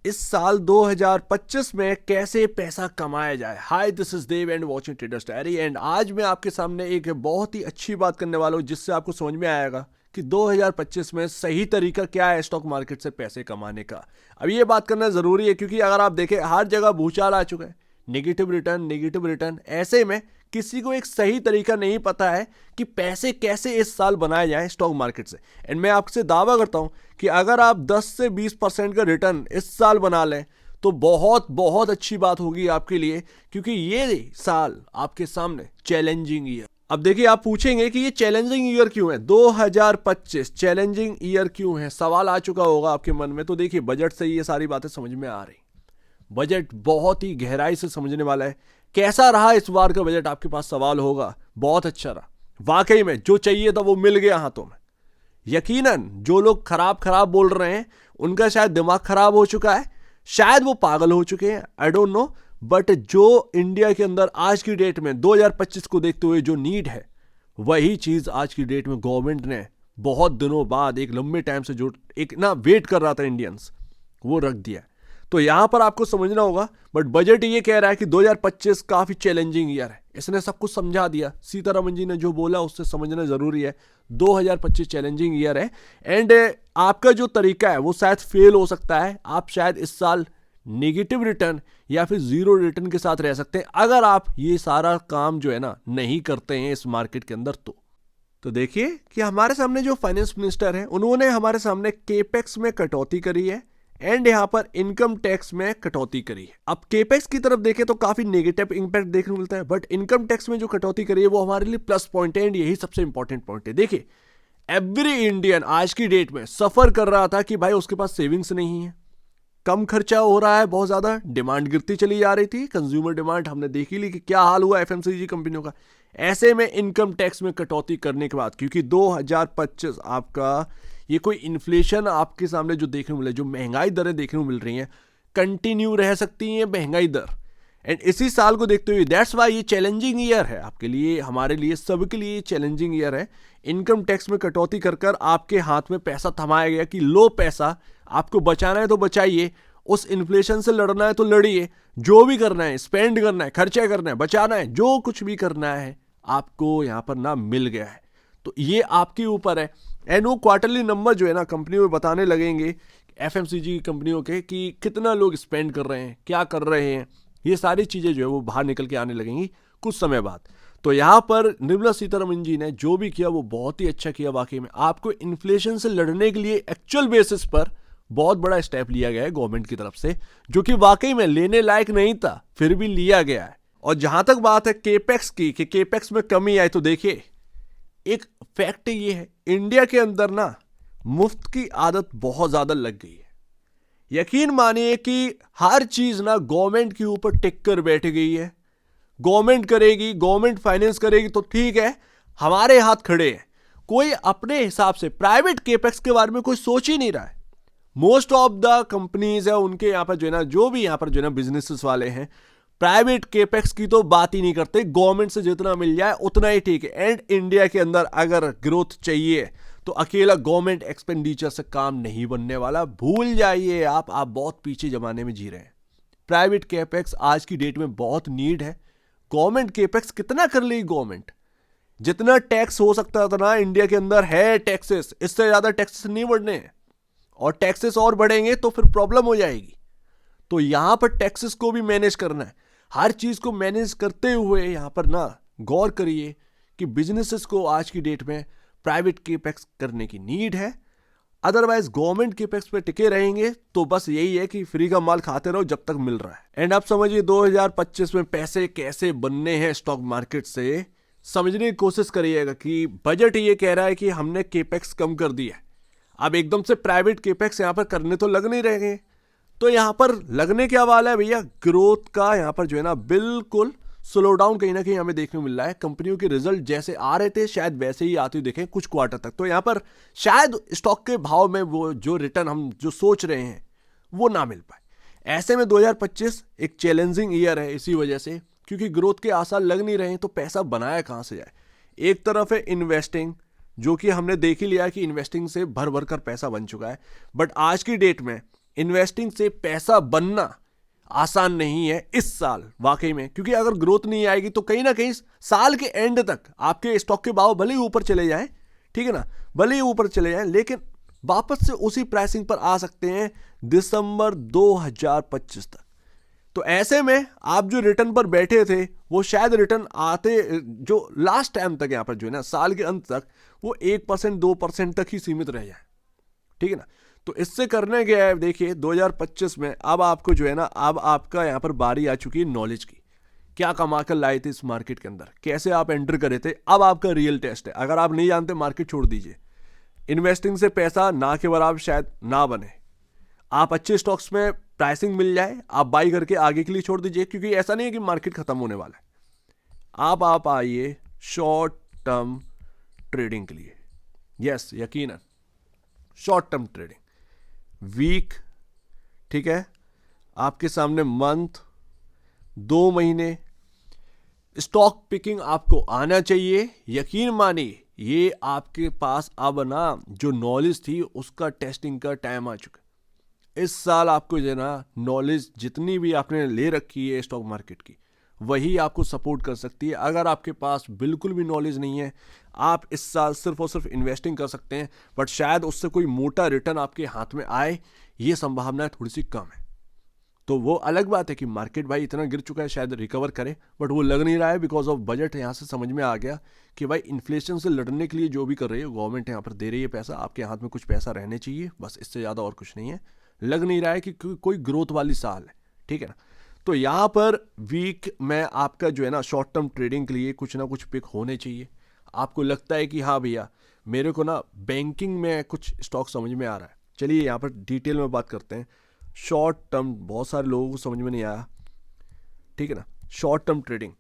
इस साल 2025 में कैसे पैसा कमाया जाए। Hi, this is Dev and watching Traders Diary. And आज मैं आपके सामने एक बहुत ही अच्छी बात करने वाला हूँ जिससे आपको समझ में आएगा कि 2025 में सही तरीका क्या है स्टॉक मार्केट से पैसे कमाने का। अब ये बात करना जरूरी है क्योंकि अगर आप देखें हर जगह भूचाल आ चुका है, नेगेटिव रिटर्न। ऐसे में किसी को एक सही तरीका नहीं पता है कि पैसे कैसे इस साल बनाए जाएं स्टॉक मार्केट से। एंड मैं आपसे दावा करता हूं कि अगर आप 10 से 20% का रिटर्न इस साल बना लें तो बहुत बहुत अच्छी बात होगी आपके लिए, क्योंकि ये साल आपके सामने चैलेंजिंग ईयर। अब देखिए, आप पूछेंगे कि ये चैलेंजिंग ईयर क्यों है, 2025 चैलेंजिंग ईयर क्यों है, सवाल आ चुका होगा आपके मन में। तो देखिए, बजट से ये सारी बातें समझ में आ रही। बजट बहुत ही गहराई से समझने वाला है। कैसा रहा इस बार का बजट, आपके पास सवाल होगा। बहुत अच्छा रहा, वाकई में जो चाहिए था वो मिल गया हाथों में। यकीनन जो लोग खराब बोल रहे हैं उनका शायद दिमाग खराब हो चुका है, शायद वो पागल हो चुके हैं, आई डोंट नो। बट जो इंडिया के अंदर आज की डेट में 2025 को देखते हुए जो नीड है, वही चीज आज की डेट में गवर्नमेंट ने बहुत दिनों बाद, एक लंबे टाइम से जो एक ना वेट कर रहा था इंडियंस, वो रख दिया। तो यहां पर आपको समझना होगा। बट बजट ये कह रहा है कि 2025 काफी चैलेंजिंग ईयर है। इसने सब कुछ समझा दिया, सीतारमन जी ने जो बोला उससे समझना जरूरी है। 2025 चैलेंजिंग ईयर है। एंड आपका जो तरीका है वो शायद फेल हो सकता है। आप शायद इस साल नेगेटिव रिटर्न या फिर जीरो रिटर्न के साथ रह सकते हैं अगर आप ये सारा काम जो है ना नहीं करते हैं इस मार्केट के अंदर। तो देखिए कि हमारे सामने जो फाइनेंस मिनिस्टर हैं उन्होंने हमारे सामने केपेक्स में कटौती करी है एंड यहां पर इनकम टैक्स में कटौती करी है। अब केपेक्स की तरफ देखें तो काफी नेगेटिव इंपैक्ट देखने को मिलता है, बट इनकम टैक्स में जो कटौती करी है वो हमारे लिए प्लस पॉइंट है। एंड यही सबसे इंपॉर्टेंट पॉइंट है। देखिए, एवरी इंडियन आज की डेट में सफर कर रहा था कि भाई उसके पास सेविंग्स नहीं है, कम खर्चा हो रहा है, बहुत ज्यादा डिमांड गिरती चली जा रही थी। कंज्यूमर डिमांड हमने देख ही ली कि क्या हाल हुआ एफएमसीजी कंपनियों का। ऐसे में इनकम टैक्स में कटौती करने के बाद, क्योंकि 2025 आपका ये कोई इन्फ्लेशन आपके सामने जो देखने को मिले, जो महंगाई दरें देखने को मिल रही हैं, कंटिन्यू रह सकती हैं महंगाई दर। एंड इसी साल को देखते हुए दैट्स वाई ये चैलेंजिंग ईयर है आपके लिए, हमारे लिए, सबके लिए चैलेंजिंग ईयर है। इनकम टैक्स में कटौती कर कर आपके हाथ में पैसा थमाया गया कि लो पैसा, आपको बचाना है तो बचाइए, उस इन्फ्लेशन से लड़ना है तो लड़िए, जो भी करना है, स्पेंड करना है, खर्चा करना है, बचाना है, जो कुछ भी करना है आपको यहाँ पर ना मिल गया है। तो ये आपके ऊपर है। एंड वो क्वार्टरली नंबर जो है ना कंपनी में बताने लगेंगे एफएमसीजी कंपनियों के कि कितना लोग स्पेंड कर रहे हैं, क्या कर रहे हैं, ये सारी चीजें जो है वो बाहर निकल के आने लगेंगी कुछ समय बाद। तो यहाँ पर निर्मला सीतारमन जी ने जो भी किया वो बहुत ही अच्छा किया। वाकई में आपको इन्फ्लेशन से लड़ने के लिए एक्चुअल बेसिस पर बहुत बड़ा स्टेप लिया गया है गवर्नमेंट की तरफ से, जो कि वाकई में लेने लायक नहीं था, फिर भी लिया गया है। और जहां तक बात है केपेक्स की कि केपेक्स में कमी आई, तो देखिए एक फैक्ट ये है, इंडिया के अंदर ना मुफ्त की आदत बहुत ज्यादा लग गई है। यकीन मानिए कि हर चीज ना गवर्नमेंट के ऊपर टिक कर बैठ गई है। गवर्नमेंट करेगी, गवर्नमेंट फाइनेंस करेगी तो ठीक है, हमारे हाथ खड़े हैं। कोई अपने हिसाब से प्राइवेट केपेक्स के बारे में कोई सोच ही नहीं रहा है। मोस्ट ऑफ द कंपनीज है उनके यहाँ पर जो है ना, जो भी यहाँ पर जो है ना बिजनेसेस वाले हैं, प्राइवेट केपेक्स की तो बात ही नहीं करते। गवर्नमेंट से जितना मिल जाए उतना ही ठीक है। एंड इंडिया के अंदर अगर ग्रोथ चाहिए तो अकेला गवर्नमेंट एक्सपेंडिचर से काम नहीं बनने वाला, भूल जाइए आप बहुत पीछे जमाने में जी रहे हैं। प्राइवेट केपेक्स आज की डेट में बहुत नीड है। गवर्नमेंट केपेक्स कितना कर लेगी गवर्नमेंट, जितना टैक्स हो सकता था ना इंडिया के अंदर है टैक्सेस, इससे ज्यादा टैक्सेस नहीं बढ़ने हैं। और टैक्सेस और बढ़ेंगे तो फिर प्रॉब्लम हो जाएगी। तो यहां पर टैक्सेस को भी मैनेज करना है। हर चीज को मैनेज करते हुए यहां पर ना गौर करिए कि बिजनेसेस को आज की डेट में प्राइवेट केपेक्स करने की नीड है। अदरवाइज गवर्नमेंट केपेक्स पे टिके रहेंगे तो बस यही है कि फ्री का माल खाते रहो जब तक मिल रहा है। एंड आप समझिए 2025 में पैसे कैसे बनने हैं स्टॉक मार्केट से, समझने की कोशिश करिएगा कि बजट ये कह रहा है कि हमने केपेक्स कम कर दिया है। अब एकदम से प्राइवेट केपेक्स यहां पर करने तो लग नहीं रहे, तो यहां पर लगने क्या वाला है भैया, ग्रोथ का यहां पर जो है ना बिल्कुल स्लो डाउन कहीं ना कहीं हमें देखने को मिल रहा है। कंपनियों के रिजल्ट जैसे आ रहे थे शायद वैसे ही आते हुए देखें कुछ क्वार्टर तक। तो यहां पर शायद स्टॉक के भाव में वो जो रिटर्न हम जो सोच रहे हैं वो ना मिल पाए। ऐसे में 2025 एक चैलेंजिंग ईयर है इसी वजह से, क्योंकि ग्रोथ के आसार लग नहीं रहे हैं। तो पैसा बनाया कहां से जाए। एक तरफ है इन्वेस्टिंग, जो कि हमने देख ही लिया कि इन्वेस्टिंग से भर भर कर पैसा बन चुका है। बट आज की डेट में इन्वेस्टिंग से पैसा बनना आसान नहीं है इस साल वाकई में, क्योंकि अगर ग्रोथ नहीं आएगी तो कहीं ना कहीं साल के एंड तक आपके स्टॉक के भाव भले ही ऊपर चले जाएं, ठीक है ना, भले ही ऊपर चले जाएं, लेकिन वापस से उसी प्राइसिंग पर आ सकते हैं दिसंबर 2025 तक। तो ऐसे में आप जो रिटर्न पर बैठे थे वो शायद रिटर्न आते जो लास्ट टाइम तक यहां पर जो है ना साल के अंत तक वो 1% 2% तक ही सीमित रह जाए, ठीक है ना। तो इससे करने के है देखिए 2025 में अब आपको जो है ना, अब आपका यहां पर बारी आ चुकी है नॉलेज की। क्या कमा कर लाए थे इस मार्केट के अंदर, कैसे आप एंटर करे थे, अब आपका रियल टेस्ट है। अगर आप नहीं जानते मार्केट छोड़ दीजिए, इन्वेस्टिंग से पैसा ना के बराबर शायद ना बने। आप अच्छे स्टॉक्स में प्राइसिंग मिल जाए आप बाई करके आगे के लिए छोड़ दीजिए, क्योंकि ऐसा नहीं है कि मार्केट खत्म होने वाला है। आप आइए शॉर्ट टर्म ट्रेडिंग के लिए। यस, यकीनन शॉर्ट टर्म ट्रेडिंग वीक, ठीक है, आपके सामने मंथ, 2 महीने स्टॉक पिकिंग आपको आना चाहिए। यकीन मानिए ये आपके पास अब ना जो नॉलेज थी उसका टेस्टिंग का टाइम आ चुका है। इस साल आपको जो है ना नॉलेज जितनी भी आपने ले रखी है स्टॉक मार्केट की वही आपको सपोर्ट कर सकती है। अगर आपके पास बिल्कुल भी नॉलेज नहीं है, आप इस साल सिर्फ और सिर्फ इन्वेस्टिंग कर सकते हैं, बट शायद उससे कोई मोटा रिटर्न आपके हाथ में आए, ये संभावना थोड़ी सी कम है। तो वो अलग बात है कि मार्केट भाई इतना गिर चुका है शायद रिकवर करे, बट वो लग नहीं रहा है बिकॉज ऑफ बजट। यहाँ से समझ में आ गया कि भाई इन्फ्लेशन से लड़ने के लिए जो भी कर रही है गवर्नमेंट यहाँ पर दे रही है पैसा, आपके हाथ में कुछ पैसा रहने चाहिए, बस इससे ज़्यादा और कुछ नहीं है। लग नहीं रहा है कि कोई ग्रोथ वाली साल है, ठीक है ना। तो यहाँ पर वीक में आपका जो है ना शॉर्ट टर्म ट्रेडिंग के लिए कुछ ना कुछ पिक होने चाहिए। आपको लगता है कि हाँ भैया मेरे को ना बैंकिंग में कुछ स्टॉक समझ में आ रहा है, चलिए यहाँ पर डिटेल में बात करते हैं। शॉर्ट टर्म बहुत सारे लोगों को समझ में नहीं आया, ठीक है ना। Short term trading,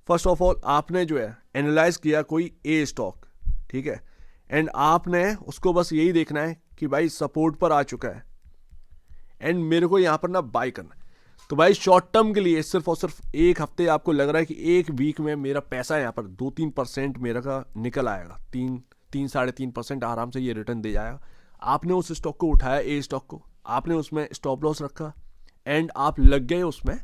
first of all आपने जो है एनालाइज किया कोई ए स्टॉक, ठीक है, एंड आपने उसको बस यही देखना है कि भाई सपोर्ट पर आ चुका है एंड मेरे को यहाँ पर ना बाय करना है। तो भाई शॉर्ट टर्म के लिए सिर्फ और सिर्फ एक हफ्ते आपको लग रहा है कि एक वीक में मेरा पैसा यहाँ पर 2-3% मेरा का निकल आएगा, 3-3.5% आराम से ये रिटर्न दे जाएगा। आपने उस स्टॉक को उठाया, ए स्टॉक को, आपने उसमें स्टॉप लॉस रखा एंड आप लग गए उसमें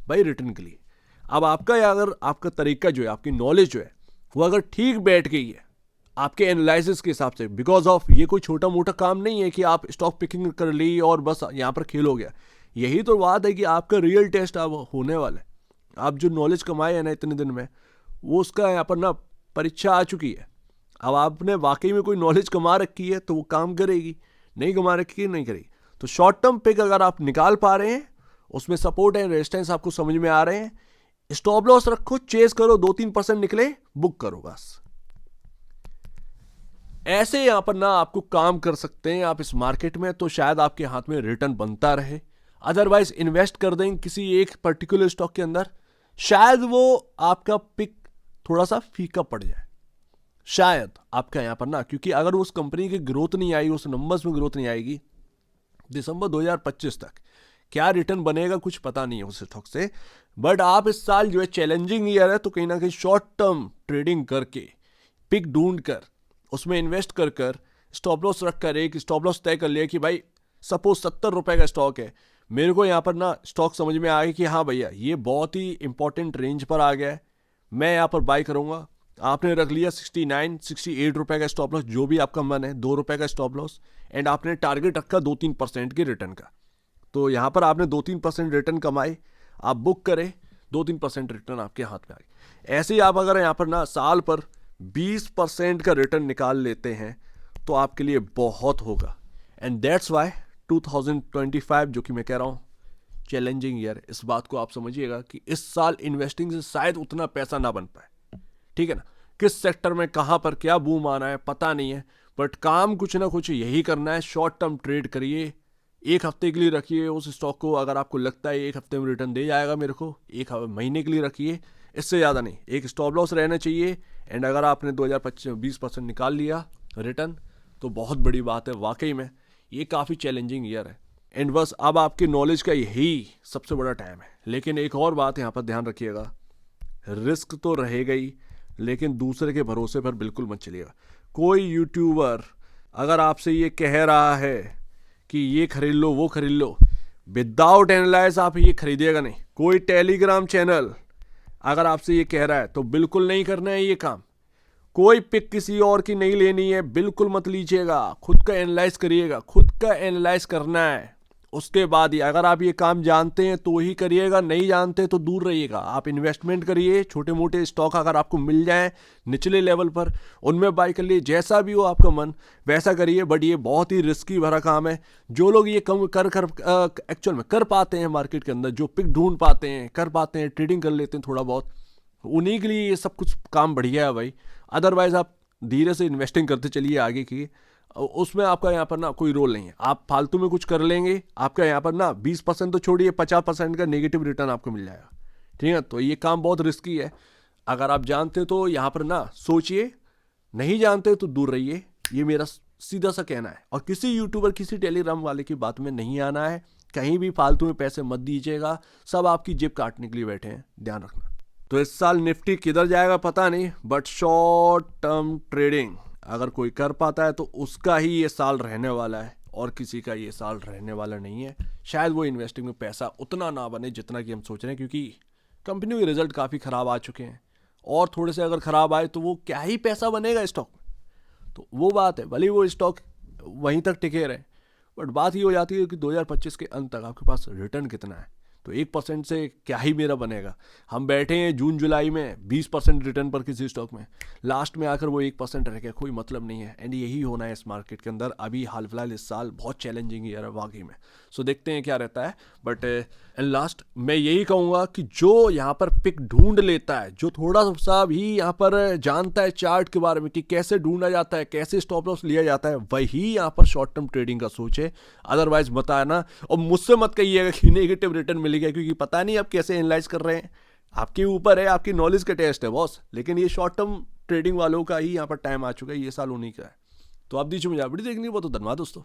भाई रिटर्न के लिए। अब आपका अगर आपका तरीका जो है, आपकी नॉलेज जो है वो अगर ठीक बैठ गई है आपके एनालिसिस के हिसाब से, बिकॉज ऑफ ये कोई छोटा मोटा काम नहीं है कि आप स्टॉक पिकिंग कर ली और बस यहाँ पर खेल हो गया। यही तो बात है कि आपका रियल टेस्ट अब होने वाला है। आप जो नॉलेज कमाए हैं ना इतने दिन में, वो उसका यहाँ पर ना परीक्षा आ चुकी है। अब आपने वाकई में कोई नॉलेज कमा रखी है तो वो काम करेगी, नहीं कमा रखी है नहीं करेगी। तो शॉर्ट टर्म पिक अगर आप निकाल पा रहे हैं, उसमें सपोर्ट एंड रेजिस्टेंस आपको समझ में आ रहे हैं, स्टॉप लॉस रखो, चेस करो, 2-3% निकले बुक करो, बस ऐसे यहां पर ना आपको काम कर सकते हैं आप इस मार्केट में, तो शायद आपके हाथ में रिटर्न बनता रहे। अदरवाइज इन्वेस्ट कर दें किसी एक पर्टिकुलर स्टॉक के अंदर, शायद वो आपका पिक थोड़ा सा फीका पड़ जाए, शायद आपका यहां पर ना, क्योंकि अगर उस कंपनी की ग्रोथ नहीं आई, उस नंबर्स में ग्रोथ नहीं आएगी दिसंबर 2025 तक, क्या रिटर्न बनेगा कुछ पता नहीं है उस स्टॉक से। बट आप इस साल जो है चैलेंजिंग ईयर है, तो कहीं ना कहीं शॉर्ट टर्म ट्रेडिंग करके पिक ढूंढ कर उसमें इन्वेस्ट कर कर स्टॉप लॉस रख कर एक स्टॉप लॉस तय कर लिया कि भाई सपोज 70 रुपए का स्टॉक है, मेरे को यहाँ पर ना स्टॉक समझ में आ गया कि हाँ भैया ये बहुत ही इंपॉर्टेंट रेंज पर आ गया है, मैं यहाँ पर बाय करूँगा। आपने रख लिया 69-68 रुपए का स्टॉप लॉस, जो भी आपका मन है, 2 रुपए का स्टॉप लॉस, एंड आपने टारगेट रखा 2-3% के रिटर्न का। तो यहाँ पर आपने 2-3% रिटर्न कमाए, आप बुक करें, 2-3% रिटर्न आपके हाथ में आ गए। ऐसे ही आप अगर यहाँ पर ना साल पर 20% का रिटर्न निकाल लेते हैं तो आपके लिए बहुत होगा। एंड दैट्स वाई 2025 जो कि मैं कह रहा हूँ चैलेंजिंग ईयर, इस बात को आप समझिएगा कि इस साल इन्वेस्टिंग से शायद उतना पैसा ना बन पाए, ठीक है ना। किस सेक्टर में कहाँ पर क्या बूम आना है पता नहीं है, बट काम कुछ ना कुछ यही करना है। शॉर्ट टर्म ट्रेड करिए, एक हफ्ते के लिए रखिए उस स्टॉक को, अगर आपको लगता है एक हफ्ते में रिटर्न दे जाएगा मेरे को, एक महीने के लिए रखिए, इससे ज़्यादा नहीं। एक स्टॉप लॉस रहना चाहिए, एंड अगर आपने 20% निकाल लिया रिटर्न तो बहुत बड़ी बात है। वाकई में ये काफ़ी चैलेंजिंग ईयर है, एंड बस अब आपके नॉलेज का यही सबसे बड़ा टाइम है। लेकिन एक और बात यहाँ पर ध्यान रखिएगा, रिस्क तो रहेगा ही, लेकिन दूसरे के भरोसे पर बिल्कुल मत चलिएगा। कोई यूट्यूबर अगर आपसे ये कह रहा है कि ये खरीद लो वो खरीद लो, विदाउट एनालाइज आप ये खरीदिएगा नहीं। कोई टेलीग्राम चैनल अगर आपसे ये कह रहा है तो बिल्कुल नहीं करना है ये काम। कोई पिक किसी और की नहीं लेनी है, बिल्कुल मत लीजिएगा। खुद का एनालाइज करिएगा, खुद का एनालाइज करना है, उसके बाद ही अगर आप ये काम जानते हैं तो ही करिएगा, नहीं जानते तो दूर रहिएगा। आप इन्वेस्टमेंट करिए, छोटे मोटे स्टॉक अगर आपको मिल जाएं निचले लेवल पर उनमें बाय कर लिए, जैसा भी हो आपका मन वैसा करिए। बट ये बहुत ही रिस्की भरा काम है। जो लोग ये कम कर एक्चुअल में कर पाते हैं मार्केट के अंदर, जो पिक ढूंढ पाते हैं, कर पाते हैं, ट्रेडिंग कर लेते हैं थोड़ा बहुत, उन्हीं के लिए ये सब कुछ काम बढ़िया है भाई। अदरवाइज आप धीरे से इन्वेस्टिंग करते चलिए आगे की, उसमें आपका यहाँ पर ना कोई रोल नहीं है। आप फालतू में कुछ कर लेंगे, आपका यहाँ पर ना 20% तो छोड़िए 50% का नेगेटिव रिटर्न आपको मिल जाएगा। ठीक है, तो ये काम बहुत रिस्की है। अगर आप जानते तो यहाँ पर ना सोचिए, नहीं जानते तो दूर रहिए। ये मेरा सीधा सा कहना है। और किसी यूट्यूबर, किसी टेलीग्राम वाले की बात में नहीं आना है। कहीं भी फालतू में पैसे मत दीजिएगा, सब आपकी जेब काटने के लिए बैठे हैं, ध्यान रखना। तो इस साल निफ्टी किधर जाएगा पता नहीं, बट शॉर्ट टर्म ट्रेडिंग अगर कोई कर पाता है तो उसका ही ये साल रहने वाला है, और किसी का ये साल रहने वाला नहीं है। शायद वो इन्वेस्टिंग में पैसा उतना ना बने जितना कि हम सोच रहे हैं, क्योंकि कंपनियों के रिजल्ट काफ़ी ख़राब आ चुके हैं, और थोड़े से अगर ख़राब आए तो वो क्या ही पैसा बनेगा स्टॉक में। तो वो बात है, भले वो स्टॉक वहीं तक टिके रहे, बट बात ये हो जाती है कि 2025 के अंत तक आपके पास रिटर्न कितना है। तो 1% से क्या ही मेरा बनेगा। हम बैठे हैं जून जुलाई में 20% रिटर्न पर किसी स्टॉक में, लास्ट में आकर वो 1% रह गया, कोई मतलब नहीं है। एंड यही होना है इस मार्केट के अंदर। अभी हाल फिलहाल इस साल बहुत चैलेंजिंग ईयर है वाकई में। सो देखते हैं क्या रहता है। बट एंड लास्ट मैं यही कहूँगा कि जो यहाँ पर पिक ढूंढ लेता है, जो थोड़ा सा भी यहाँ पर जानता है चार्ट के बारे में कि कैसे ढूंढा जाता है, कैसे स्टॉप लॉस लिया जाता है, वही यहाँ पर शॉर्ट टर्म ट्रेडिंग का सोचे। अदरवाइज बताना, और मुझसे मत कहिएगा कि नेगेटिव रिटर्न मिलेगा, क्योंकि पता नहीं आप कैसे एनालाइज कर रहे हैं। आपके ऊपर है, आपकी नॉलेज का टेस्ट है बॉस। लेकिन ये शॉर्ट टर्म ट्रेडिंग वालों का ही यहाँ पर टाइम आ चुका है, ये साल उन्हीं का है। तो आप दीजिए मुझे वीडियो देखनी हो तो धन्यवाद दोस्तों।